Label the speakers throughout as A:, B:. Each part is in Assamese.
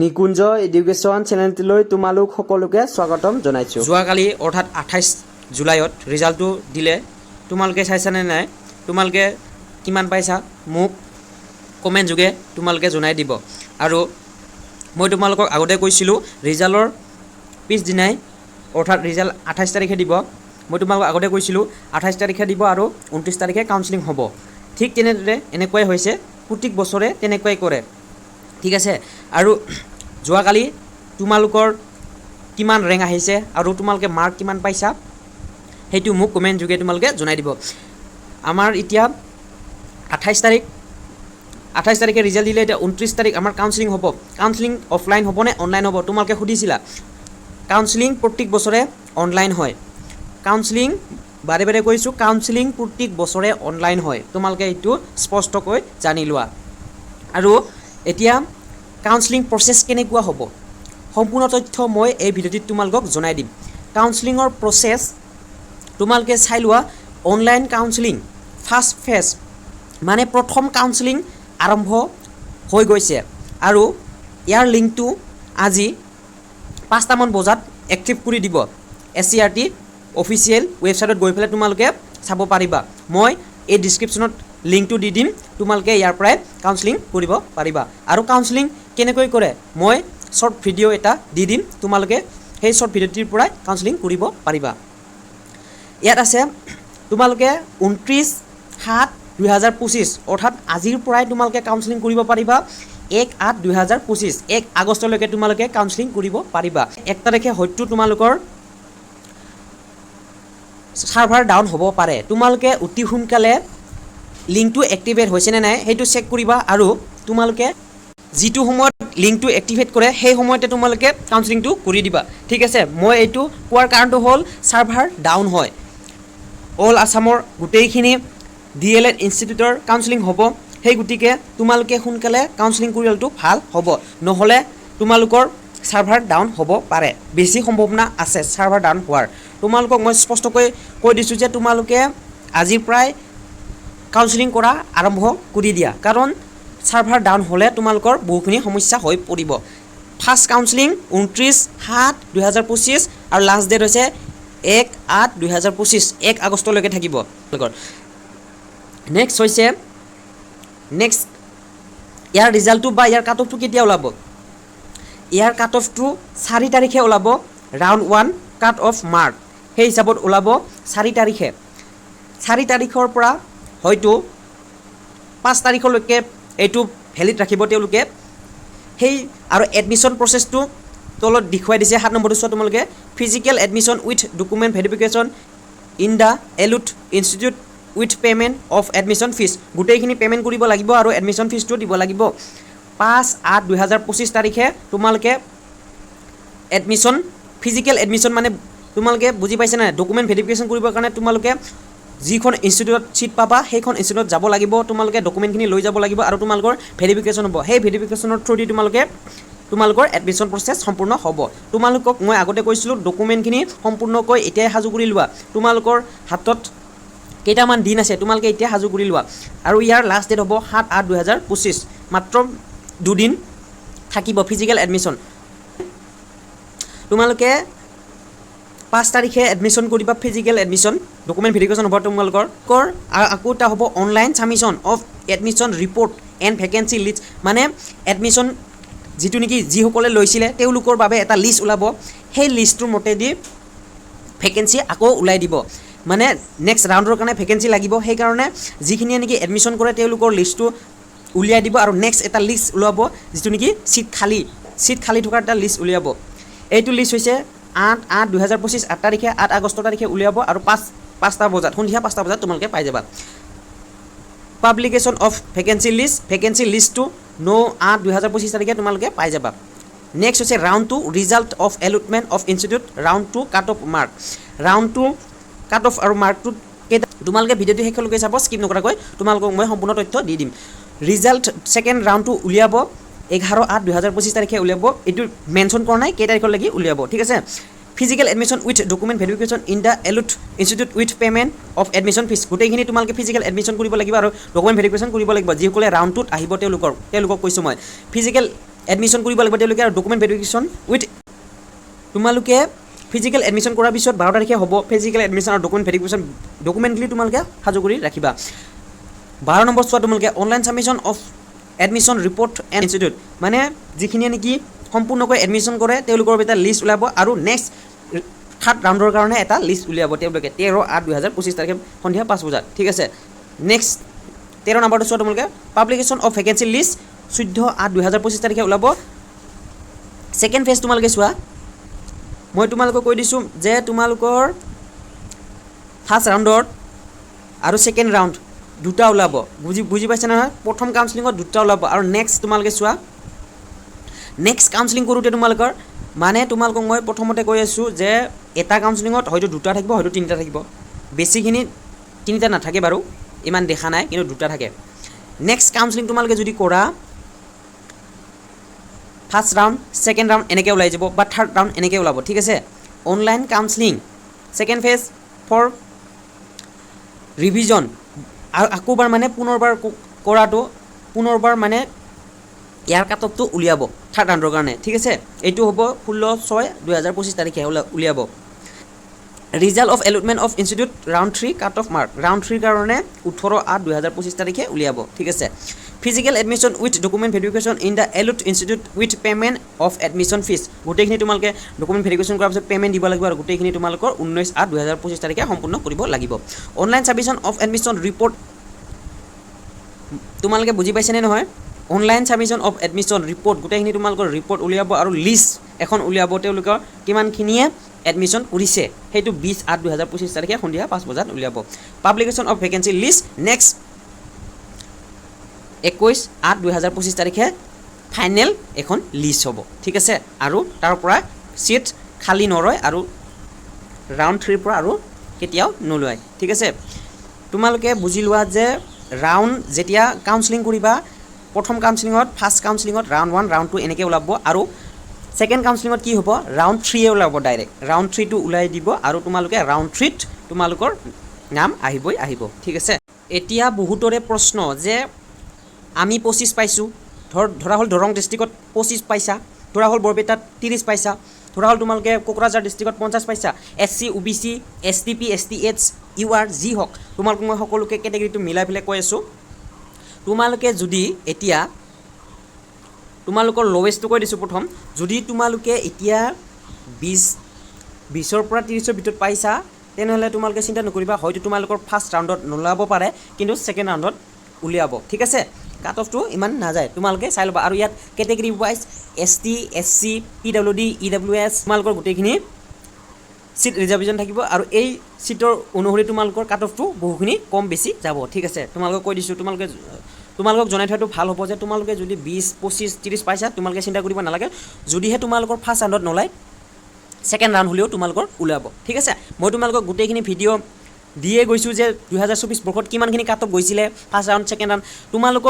A: নিকুঞ্জ এডুকেশ্যন চেনেলটোলৈ তোমালোক সকলোকে স্বাগতম জনাইছোঁ।
B: যোৱাকালি অৰ্থাৎ 28 জুলাইত ৰিজাল্টটো দিলে। তোমালোকে চাইছানে নাই? তোমালোকে কিমান পাইছা মোক কমেণ্ট যোগে তোমালোকে জনাই দিব। আৰু মই তোমালোকক আগতে কৈছিলোঁ ৰিজাল্টৰ পিছদিনাই অৰ্থাৎ ৰিজাল্ট 28 তাৰিখে দিব। মই তোমালোকক আগতে কৈছিলোঁ 28 তাৰিখে দিব আৰু 29 তাৰিখে কাউন্সেলিং হ'ব। ঠিক তেনেদৰে এনেকুৱাই হৈছে, প্ৰত্যেক বছৰে তেনেকুৱাই কৰে। ঠিক আছে। আৰু যোৱাকালি তোমালোকৰ কিমান ৰেংক আহিছে আৰু তোমালোকে মাৰ্ক কিমান পাইছা সেইটো মোক কমেণ্ট যোগে তোমালোকে জনাই দিব। আমাৰ এতিয়া 28 তাৰিখে ৰিজাল্ট দিলে। এতিয়া 29 তাৰিখ আমাৰ কাউন্সেলিং হ'ব। কাউন্সেলিং অফলাইন হ'ব নে অনলাইন হ'ব তোমালোকে সুধিছিলা। কাউন্সেলিং প্ৰত্যেক বছৰে অনলাইন হয়। কাউন্সেলিং বাৰে বাৰে কৈছোঁ, কাউন্সেলিং প্ৰত্যেক বছৰে অনলাইন হয়। তোমালোকে এইটো স্পষ্টকৈ জানি লোৱা। আৰু এতিয়া কাউন্সেলিং প্ৰচেছ কেনেকুৱা হ'ব সম্পূৰ্ণ তথ্য মই এই ভিডিঅ'টিত তোমালোকক জনাই দিম। কাউন্সেলিঙৰ প্ৰচেছ তোমালোকে চাই লোৱা। অনলাইন কাউন্সেলিং ফাৰ্ষ্ট ফেজ মানে প্ৰথম কাউন্সেলিং আৰম্ভ হৈ গৈছে আৰু ইয়াৰ লিংকটো আজি 5টামান বজাত এক্টিভ কৰি দিব। SCERT অফিচিয়েল ৱেবছাইটত গৈ পেলাই তোমালোকে চাব পাৰিবা। মই এই ডিছক্ৰিপশ্যনত লিংকটো দি দিম, তোমালোকে ইয়াৰ পৰাই কাউন্সেলিং কৰিব পাৰিবা। আৰু কাউন্সেলিং কেনেকৈ কৰে মই শ্বৰ্ট ভিডিঅ' এটা দি দিম, তোমালোকে সেই শ্বৰ্ট ভিডিঅ'টিৰ পৰাই কাউন্সেলিং কৰিব পাৰিবা। ইয়াত আছে তোমালোকে 29/7/2025 অৰ্থাৎ আজিৰ পৰাই তোমালোকে কাউন্সেলিং কৰিব পাৰিবা। 1/8/2025 1 আগষ্টলৈকে তোমালোকে কাউন্সেলিং কৰিব পাৰিবা। 1 তাৰিখে হয়তো তোমালোকৰ ছাৰ্ভাৰ ডাউন হ'ব পাৰে। তোমালোকে অতি সোনকালে লিংকটো এক্টিভেট হৈছেনে নাই সেইটো চেক কৰিবা। আৰু তোমালোকে যিটো সময়ত লিংকটো এক্টিভেট কৰে সেই সময়তে তোমালোকে কাউন্সেলিংটো কৰি দিবা। ঠিক আছে। মই এইটো কোৱাৰ কাৰণটো হ'ল ছাৰ্ভাৰ ডাউন হয়। অল আছামৰ গোটেইখিনি DLED ইনষ্টিটিউটৰ কাউন্সেলিং হ'ব। সেই গতিকে তোমালোকে সোনকালে কাউন্সেলিং কৰিলেতো ভাল হ'ব, নহ'লে তোমালোকৰ ছাৰ্ভাৰ ডাউন হ'ব পাৰে। বেছি সম্ভাৱনা আছে ছাৰ্ভাৰ ডাউন হোৱাৰ। তোমালোকক মই স্পষ্টকৈ কৈ দিছোঁ যে তোমালোকে আজিৰ পৰাই কাউন্সেলিং কৰা আৰম্ভ কৰি দিয়া, কাৰণ ছাৰ্ভাৰ ডাউন হ'লে তোমালোকৰ বহুখিনি সমস্যা হৈ পৰিব। ফাৰ্ষ্ট কাউন্সেলিং 29/7/2025 আৰু লাষ্ট ডেট হৈছে 1/8/2025 1 আগষ্টলৈকে থাকিব। নেক্সট হৈছে ইয়াৰ ৰিজাল্টটো বা ইয়াৰ কাট অফটো কেতিয়া ওলাব? ইয়াৰ কাট অফটো 4 তাৰিখে ওলাব। ৰাউণ্ড 1 কাট অফ মাৰ্ক সেই হিচাপত ওলাব 4 তাৰিখে। 4 তাৰিখৰ পৰা হয়তো 5 তাৰিখলৈকে এইটো ভেলিড ৰাখিব তেওঁলোকে। সেই আৰু এডমিশ্যন প্ৰচেছটো তলত দেখুৱাই দিছে। 7 নম্বৰটো চোৱা তোমালোকে। Physical admission with document verification in the এলুট institute with payment of admission fee. গোটেইখিনি পে'মেণ্ট কৰিব লাগিব আৰু এডমিশ্যন ফিজটো দিব লাগিব। 5/8/2025 তাৰিখে তোমালোকে এডমিশ্যন ফিজিকেল এডমিশ্যন মানে তোমালোকে বুজি পাইছে নাই? ডকুমেণ্ট ভেৰিফিকেশ্যন কৰিবৰ কাৰণে তোমালোকে যিখন ইনষ্টিটিউটত ছিট পাবা সেইখন ইনষ্টিটিউটত যাব লাগিব। তোমালোকে ডকুমেণ্টখিনি লৈ যাব লাগিব আৰু তোমালোকৰ ভেৰিফিকেশ্যন হ'ব। সেই ভেৰিফিকেশ্যনৰ থ্ৰুদি তোমালোকৰ এডমিশ্যন প্ৰচেছ সম্পূৰ্ণ হ'ব। তোমালোকক মই আগতে কৈছিলোঁ ডকুমেণ্টখিনি সম্পূৰ্ণকৈ এতিয়াই সাজু কৰি লোৱা। তোমালোকৰ হাতত কেইটামান দিন আছে, তোমালোকে এতিয়া সাজু কৰি লোৱা। আৰু ইয়াৰ লাষ্ট ডেট হ'ব 7/8/2025। মাত্ৰ 2 দিন থাকিব ফিজিকেল এডমিশ্যন। তোমালোকে 5 তাৰিখে এডমিশ্যন কৰিবা ফিজিকেল এডমিশ্যন, ডকুমেণ্ট ভেৰিফিকেশ্যন হ'ব তোমালোকৰ। আকৌ এটা হ'ব online submission of admission report and vacancy list. মানে এডমিশ্যন যিটো নেকি যিসকলে লৈছিলে তেওঁলোকৰ বাবে এটা লিষ্ট ওলাব। সেই লিষ্টটোৰ মতেদি ভেকেঞ্চি আকৌ ওলাই দিব। মানে নেক্সট ৰাউণ্ডৰ কাৰণে ভেকেঞ্চি লাগিব। সেইকাৰণে যিখিনিয়ে নেকি এডমিশ্যন কৰে তেওঁলোকৰ লিষ্টটো উলিয়াই দিব আৰু নেক্সট এটা লিষ্ট ওলাব যিটো নেকি ছিট খালী থকাৰ এটা লিষ্ট উলিয়াব। এইটো লিষ্ট হৈছে 8/8/2025 8 তাৰিখে 8 আগষ্ট তাৰিখে উলিয়াব আৰু 5টা বজাত সন্ধিয়া 5টা বজাত তোমালোকে পাই যাবা। পাব্লিকেশ্যন অফ ভেকেঞ্চি লিষ্টটো 9/8/2025 তাৰিখে তোমালোকে পাই যাবা। নেক্সট হৈছে round 2 result of allotment of institute round 2 cut off mark. Round 2 cut off আৰু মাৰ্কটো কেইটা তোমালোকে ভিডিঅ'টো শেষলৈকে চাব, স্কিপ নকৰাকৈ। তোমালোকক মই সম্পূৰ্ণ তথ্য দি দিম। ৰিজাল্ট ছেকেণ্ড ৰাউণ্ডটো উলিয়াব 11/8/2025 তাৰিখে উলিয়াব। এইটো মেনশ্যন কৰা নাই কেই তাৰিখলৈকে উলিয়াব। ঠিক আছে। Physical admission with document verification in the এলুট institute with payment of admission fee. গোটেইখিনি তোমালোকে ফিজিকেল এডমিশ্যন কৰিব লাগিব আৰু ডকুমেণ্ট ভেৰিফিকেশ্যন কৰিব লাগিব। যিসকলে ৰাউণ্ড 2ত আহিব তেওঁলোকক কৈছোঁ মই। ফিজিকেল এডমিশ্যন কৰিব লাগিব তেওঁলোকে আৰু ডকুমেণ্ট ভেৰিফিকেশ্যন উইথ তোমালোকে ফিজিকেল এডমিশ্যন কৰাৰ পিছত 12 তাৰিখে হ'ব ফিজিকেল এডমিশ্যন আৰু ডকুমেণ্ট ভেৰিফিকেশ্যন ডকুমেণ্টলি তোমালোকে সাজু কৰি ৰাখিবা 12 নম্বৰ চোৱা তোমালোকে online submission of admission report and institute মানে যিখিনিয়ে নেকি সম্পূৰ্ণকৈ এডমিশ্যন কৰে তেওঁলোকৰ এটা লিষ্ট ওলাব আৰু নেক্সট থাৰ্ড ৰাউণ্ডৰ কাৰণে এটা লিষ্ট উলিয়াব তেওঁলোকে 13/8/2025 তাৰিখে সন্ধিয়া 5 বজাত ঠিক আছে নেক্সট 13 নম্বৰটো চোৱা তোমালোকে পাব্লিকেশ্যন অফ ভেকেঞ্চি লিষ্ট 14/8/2025 তাৰিখে ওলাব ছেকেণ্ড ফেজ তোমালোকে চোৱা মই তোমালোকক কৈ দিছোঁ যে তোমালোকৰ ফাৰ্ষ্ট ৰাউণ্ডত আৰু ছেকেণ্ড ৰাউণ্ড দুটা ওলাব বুজি পাইছে নহয় প্ৰথম কাউন্সেলিঙত দুটা ওলাব আৰু নেক্সট তোমালোকে চোৱা নেক্সট কাউন্সেলিং কৰোঁতে তোমালোকৰ মানে তোমালোকক মই প্ৰথমতে কৈ আছোঁ যে এটা কাউন্সেলিঙত হয়তো দুটা থাকিব হয়তো তিনিটা থাকিব বেছিখিনি তিনিটা নাথাকে বাৰু ইমান দেখা নাই কিন্তু দুটা থাকে নেক্সট কাউন্সেলিং তোমালোকে যদি কৰা ফাৰ্ষ্ট ৰাউণ্ড ছেকেণ্ড ৰাউণ্ড এনেকৈ ওলাই যাব বা থাৰ্ড ৰাউণ্ড এনেকৈ ওলাব ঠিক আছে online counselling second phase for revision আৰু আকৌবাৰ মানে পুনৰবাৰ কৰাটো পুনৰবাৰ মানে ইয়াৰ কাটঅফটো উলিয়াব থাৰ্ড ৰাউণ্ডৰ কাৰণে ঠিক আছে এইটো হ'ব 16/6/2025 তাৰিখে উলিয়াব result of allotment of institute round 3 cut off mark round 3 কাৰণে 18/8/2025 তাৰিখে উলিয়াব ঠিক আছে physical admission with document verification in the allot institute with payment of admission fee গোটেইখিনি তোমালোকে ডকুমেণ্ট ভেৰিফিকেশ্যন কৰাৰ পিছত পে'মেণ্ট দিব লাগিব আৰু গোটেইখিনি তোমালোকৰ 19/8/2025 তাৰিখে সম্পূৰ্ণ কৰিব লাগিব online submission of admission report তোমালোকে বুজি পাইছেনে নহয় online submission of admission report গোটেইখিনি তোমালোকৰ ৰিপৰ্ট উলিয়াব আৰু লিষ্ট এখন উলিয়াব তেওঁলোকৰ কিমানখিনিয়ে এডমিশ্যন কৰিছে সেইটো 20/8/2025 তাৰিখে সন্ধিয়া 5 বজাত উলিয়াব publication of vacancy list next 21/8/2025 তাৰিখে ফাইনেল এখন লিষ্ট হ'ব ঠিক আছে আৰু তাৰ পৰা চিট খালী নৰয় আৰু ৰাউণ্ড 3 পৰা আৰু কেতিয়াও নলয় ঠিক আছে তোমালোকে বুজি লোৱা যে ৰাউণ্ড যেতিয়া কাউন্সেলিং কৰিবা প্ৰথম কাউন্সেলিঙত ফাৰ্ষ্ট কাউন্সেলিঙত ৰাউণ্ড 1 ৰাউণ্ড 2 এনেকৈ ওলাব আৰু ছেকেণ্ড কাউন্সেলিঙত কি হ'ব ৰাউণ্ড 3 ওলাব ডাইৰেক্ট ৰাউণ্ড 3 টো ওলাই দিব আৰু তোমালোকে ৰাউণ্ড 3 ত তোমালোকৰ নাম আহিব ঠিক আছে এতিয়া বহুতৰে প্ৰশ্ন যে আমি 25 পাইছোঁ ধৰা হ'ল দৰং ডিষ্ট্ৰিক্টত 25 পাইছা ধৰা হ'ল বৰপেটাত 30 পাইছা ধৰা হ'ল তোমালোকে কোকৰাঝাৰ ডিষ্ট্ৰিক্টত 50 পাইছা SC OBC STP STH UR যি হওক তোমালোকক মই সকলোকে কেটেগৰীটো মিলাই পেলাই কৈ আছোঁ তোমালোকে যদি এতিয়া তোমালোকৰ লৱেষ্টটো কৈ দিছোঁ প্ৰথম যদি তোমালোকে এতিয়া 20ৰ পৰা 30ৰ ভিতৰত পাইছা তেনেহ'লে তোমালোকে চিন্তা নকৰিবা হয়তো তোমালোকৰ ফাৰ্ষ্ট ৰাউণ্ডত নোলাব পাৰে কিন্তু ছেকেণ্ড ৰাউণ্ডত উলিয়াব ঠিক আছে কাট অফটো ইমান নাযায় তোমালোকে চাই ল'বা আৰু ইয়াত category wise ST SC PWD EWS তোমালোকৰ গোটেইখিনি চিট ৰিজাৰ্ভেশ্যন থাকিব আৰু এই চিটৰ অনুসৰি তোমালোকৰ কাট অফটো বহুখিনি কম বেছি যাব ঠিক আছে তোমালোকক কৈ দিছোঁ তোমালোকক জনাই থোৱাটো ভাল হ'ব যে তোমালোকে যদি 20 25 30 পাইছা তোমালোকে চিন্তা কৰিব নালাগে যদিহে তোমালোকৰ ফাৰ্ষ্ট ৰাউণ্ডত নোলায় ছেকেণ্ড ৰাউণ্ড হ'লেও তোমালোকৰ ওলাব ঠিক আছে মই তোমালোকক গোটেইখিনি ভিডিঅ' দিয়ে গৈছোঁ যে 2024 বৰ্ষত কিমানখিনি কাট অফ গৈছিলে ফাৰ্ষ্ট ৰাউণ্ড ছেকেণ্ড ৰাউণ্ড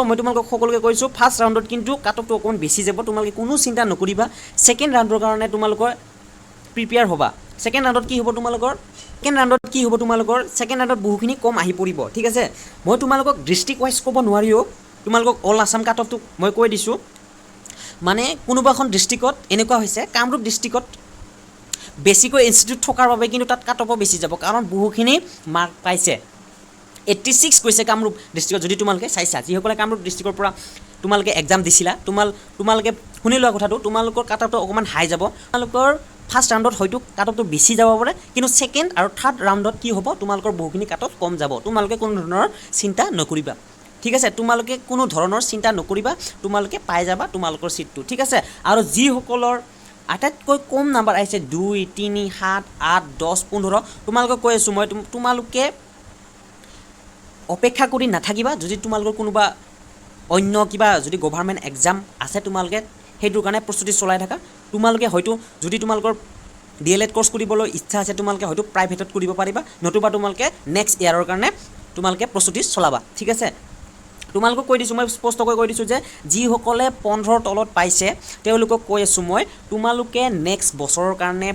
B: মই তোমালোকক সকলোকে কৈছোঁ ফাৰ্ষ্ট ৰাউণ্ডত কিন্তু কাট অফটো অকণমান বেছি যাব তোমালোকে কোনো চিন্তা নকৰিবা ছেকেণ্ড ৰাউণ্ডৰ কাৰণে তোমালোকৰ প্ৰিপেয়াৰ হ'বা ছেকেণ্ড ৰাউণ্ডত কি হ'ব তোমালোকৰ ছেকেণ্ড ৰাউণ্ডত বহুখিনি কম আহি পৰিব ঠিক আছে মই তোমালোকক ডিষ্ট্ৰিক্ট ৱাইজ ক'ব নোৱাৰিও তোমালোকক অল আছাম কাট অফটো মই কৈ দিছোঁ মানে কোনোবা এখন ডিষ্ট্ৰিক্টত এনেকুৱা হৈছে কামৰূপ ডিষ্ট্ৰিক্টত বেছিকৈ ইনষ্টিটিউট থকাৰ বাবে কিন্তু তাত কাট অফো বেছি যাব কাৰণ বহুখিনি মাৰ্ক পাইছে 86 কৈছে কামৰূপ ডিষ্ট্ৰিক্টত যদি তোমালোকে চাইছা যিসকলে কামৰূপ ডিষ্ট্ৰিক্টৰ পৰা তোমালোকে এক্সাম দিছিলা তোমালোকে শুনি লোৱা কথাটো তোমালোকৰ কাট অফটো অকণমান হাই যাব তোমালোকৰ ফাৰ্ষ্ট ৰাউণ্ডত হয়তো কাট অফটো বেছি যাব পাৰে কিন্তু ছেকেণ্ড আৰু থাৰ্ড ৰাউণ্ডত কি হ'ব তোমালোকৰ বহুখিনি কাট অফ কম যাব তোমালোকে কোনো ধৰণৰ চিন্তা নকৰিবা ঠিক আছে তোমালোকে কোনো ধৰণৰ চিন্তা নকৰিবা তোমালোকে পাই যাবা তোমালোকৰ চিটটো ঠিক আছে আৰু যিসকলৰ আটাইতকৈ কম নাম্বাৰ আহিছে 2 3 7 8 10 15 তোমালোকক কৈ আছোঁ মই তোমালোকে অপেক্ষা কৰি নাথাকিবা যদি তোমালোকৰ কোনোবা অন্য কিবা যদি গভৰ্ণমেণ্ট এক্সাম আছে তোমালোকে সেইটোৰ কাৰণে প্ৰস্তুতি চলাই থাকা তোমালোকে হয়তো যদি তোমালোকৰ DLED কোৰ্চ কৰিবলৈ ইচ্ছা আছে তোমালোকে হয়তো প্ৰাইভেটত কৰিব পাৰিবা নতুবা তোমালোকে নেক্সট ইয়াৰৰ কাৰণে তোমালোকে প্ৰস্তুতি চলাবা ঠিক আছে তোমালোকক কৈ দিছোঁ মই স্পষ্টকৈ কৈ দিছোঁ যে যিসকলে 15ৰ তলত পাইছে তেওঁলোকক কৈ আছোঁ মই তোমালোকে নেক্সট বছৰৰ কাৰণে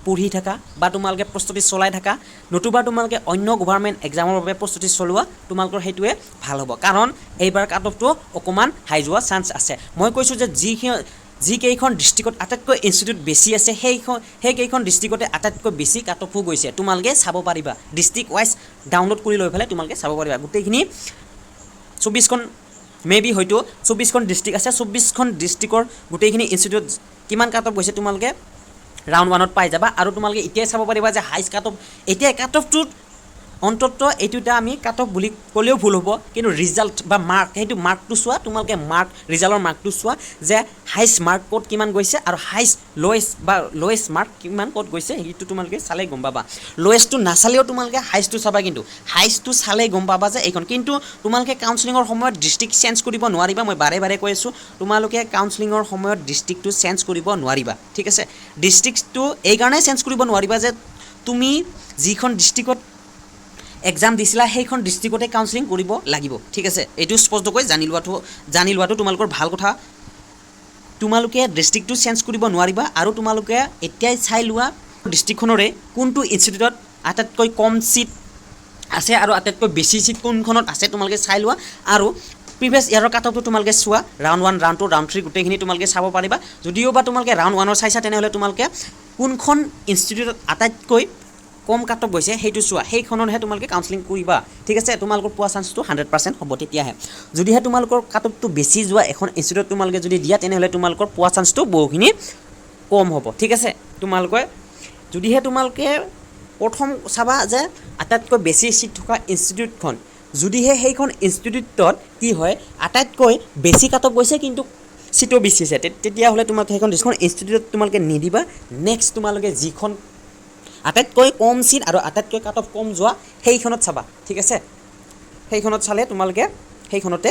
B: পঢ়ি থাকা বা তোমালোকে প্ৰস্তুতি চলাই থাকা নতুবা তোমালোকে অন্য গভৰ্ণমেণ্ট এক্সামৰ বাবে প্ৰস্তুতি চলোৱা তোমালোকৰ সেইটোৱে ভাল হ'ব কাৰণ এইবাৰ কাট অফটো অকণমান হাই যোৱা চান্স আছে মই কৈছোঁ যে যিকেইখন ডিষ্ট্ৰিক্টত আটাইতকৈ ইনষ্টিটিউট বেছি আছে সেইকেইখন ডিষ্ট্ৰিক্টতে আটাইতকৈ বেছি কাট অফো গৈছে তোমালোকে চাব পাৰিবা ডিষ্ট্ৰিক্ট ৱাইজ ডাউনলোড কৰি লৈ পেলাই তোমালোকে চাব পাৰিবা গোটেইখিনি 24খন মেবি হয়তো 24খন ডিষ্ট্ৰিক্ট আছে 24খন ডিষ্ট্ৰিক্টৰ গোটেইখিনি ইনষ্টিটিউট কিমান কাট অফ গৈছে তোমালোকে ৰাউণ্ড 1ত পাই যাবা আৰু তোমালোকে এতিয়াই চাব পাৰিবা যে হাইষ্ট কাট অফ এতিয়া কাট অফটোত অন্তত এইটোতে আমি কাট অফ বুলি ক'লেও ভুল হ'ব কিন্তু ৰিজাল্ট বা মাৰ্ক সেইটো মাৰ্কটো চোৱা তোমালোকে মাৰ্ক ৰিজাল্টৰ মাৰ্কটো চোৱা যে হাইষ্ট মাৰ্ক ক'ত কিমান গৈছে আৰু হাইষ্ট লৱেষ্ট মাৰ্ক কিমান ক'ত গৈছে সেইটো তোমালোকে চালেই গম পাবা লৱেষ্টটো নাচালেও তোমালোকে হাইষ্টটো চাবা কিন্তু হাইষ্টটো চালেই গম পাবা যে এইখন কিন্তু তোমালোকে কাউন্সেলিঙৰ সময়ত ডিষ্ট্ৰিক্ট চেঞ্জ কৰিব নোৱাৰিবা মই বাৰে বাৰে কৈ আছোঁ তোমালোকে কাউন্সেলিঙৰ সময়ত ডিষ্ট্ৰিক্টটো চেঞ্জ কৰিব নোৱাৰিবা ঠিক আছে ডিষ্ট্ৰিক্টটো এইকাৰণে চেঞ্জ কৰিব নোৱাৰিবা যে তুমি যিখন ডিষ্ট্ৰিক্টত এক্সাম দিছিলা সেইখন ডিষ্ট্ৰিক্টতে কাউন্সেলিং কৰিব লাগিব ঠিক আছে এইটো স্পষ্টকৈ জানি লোৱাটো তোমালোকৰ ভাল কথা তোমালোকে ডিষ্ট্ৰিক্টটো চেঞ্জ কৰিব নোৱাৰিবা আৰু তোমালোকে এতিয়াই চাই লোৱা ডিষ্ট্ৰিক্টখনৰে কোনটো ইনষ্টিটিউটত আটাইতকৈ কম সিট আছে আৰু আটাইতকৈ বেছি সিট কোনখনত আছে তোমালোকে চাই লোৱা আৰু প্ৰিভিয়াছ ইয়াৰৰ কাট অফটো তোমালোকে চোৱা ৰাউণ্ড 1 ৰাউণ্ড 2 ৰাউণ্ড 3 গোটেইখিনি তোমালোকে চাব পাৰিবা যদিও বা তোমালোকে ৰাউণ্ড 1ৰ চাইছা তেনেহ'লে তোমালোকে কোনখন ইনষ্টিটিউটত আটাইতকৈ কম কাট অফ গৈছে সেইটো চোৱা সেইখনতহে তোমালোকে কাউন্সেলিং কৰিবা ঠিক আছে তোমালোকৰ পোৱা চান্সটো 100% হ'ব তেতিয়াহে যদিহে তোমালোকৰ কাট অফটো বেছি যোৱা এখন ইনষ্টিটিউট তোমালোকে যদি দিয়া তেনেহ'লে তোমালোকৰ পোৱা চান্সটো বহুখিনি কম হ'ব ঠিক আছে যদিহে তোমালোকে প্ৰথম চাবা যে আটাইতকৈ বেছি চিট থকা ইনষ্টিটিউটখন যদিহে সেইখন ইনষ্টিটিউটত কি হয় আটাইতকৈ বেছি কাট অফ গৈছে কিন্তু চিটো বেছি আছে তেতিয়াহ'লে তোমালোকে সেইখন ইনষ্টিটিউটত তোমালোকে নিদিবা নেক্সট তোমালোকে যিখন আটাইতকৈ কম সিট আৰু আটাইতকৈ কাট অফ কম যোৱা সেইখনত চাবা ঠিক আছে সেইখনত চালে তোমালোকে সেইখনতে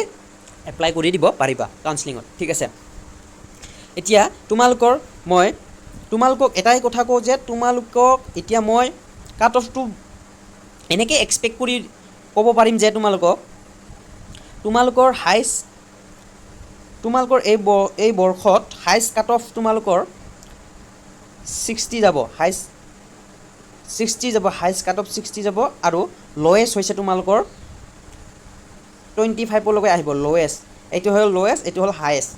B: এপ্লাই কৰি দিব পাৰিবা কাউন্সেলিঙত ঠিক আছে এতিয়া তোমালোকক এটাই কথা কওঁ যে তোমালোকক এতিয়া মই কাট অফটো এনেকৈ এক্সপেক্ট কৰি ক'ব পাৰিম যে তোমালোকৰ এই বৰ্ষত হাইষ্ট কাট অফ তোমালোকৰ 60 যাব হাইষ্ট কাট অফ 60 যাব আৰু লৱেষ্ট হৈছে তোমালোকৰ 25লৈকে আহিব লৱেষ্ট এইটো হ'ল লৱেষ্ট এইটো হ'ল highest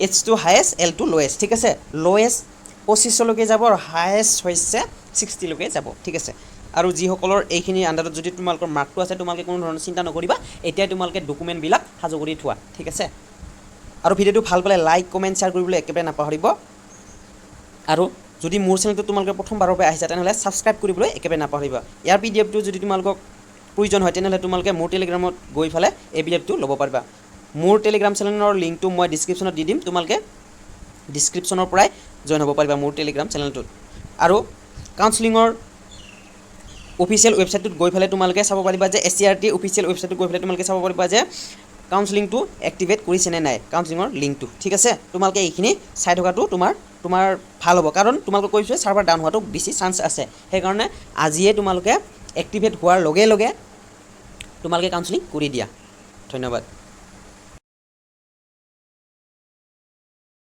B: H to highest L to lowest ঠিক আছে লৱেষ্ট 25লৈকে যাব আৰু হাইষ্ট হৈছে 60লৈকে যাব ঠিক আছে আৰু যিসকলৰ এইখিনি আণ্ডাৰত যদি তোমালোকৰ মাৰ্কটো আছে তোমালোকে কোনো ধৰণৰ চিন্তা নকৰিবা এতিয়াই তোমালোকে ডকুমেণ্টবিলাক সাজু কৰি থোৱা ঠিক আছে আৰু ভিডিঅ'টো ভাল পালে লাইক কমেণ্ট শ্বেয়াৰ কৰিবলৈ একেবাৰে নাপাহৰিব আৰু যদি মোৰ চেনেলটো তোমালোকে প্ৰথমবাৰৰ পৰা আহিছা তেনেহ'লে ছাবস্ক্ৰাইব কৰিবলৈ একেবাৰে নাপাহৰিবা ইয়াৰ পিডিএফটো যদি তোমালোকক প্ৰয়োজন হয় তেনেহ'লে তোমালোকে মোৰ টেলিগ্ৰামত গৈ পেলাই এই পিডিএফটো ল'ব পাৰিবা মোৰ টেলিগ্ৰাম চেনেলৰ লিংকটো মই ডিছক্ৰিপশ্যনত দি দিম তোমালোকে ডিছক্ৰিপশ্যনৰ পৰাই জইন হ'ব পাৰিবা মোৰ টেলিগ্ৰাম চেনেলটোত আৰু কাউন্সেলিঙৰ অফিচিয়েল ৱেবছাইটটোত গৈ পেলাই তোমালোকে চাব পাৰিবা যে SCRT অফিচিয়েল ৱেবছাইটটোত গৈ পেলাই তোমালোকে চাব পাৰিবা যে কাউন্সেলিংটো এক্টিভেট কৰিছে নে নাই কাউন্সেলিঙৰ লিংকটো ঠিক আছে তোমালোকে এইখিনি চাই থকাটো তোমাৰ ভাল হ'ব কাৰণ তোমালোকে কৈছোঁ ছাৰ্ভাৰ ডাউন হোৱাটো বেছি চান্স আছে সেইকাৰণে আজিয়ে তোমালোকে এক্টিভেট হোৱাৰ লগে লগে তোমালোকে কাউন্সেলিং কৰি দিয়া ধন্যবাদ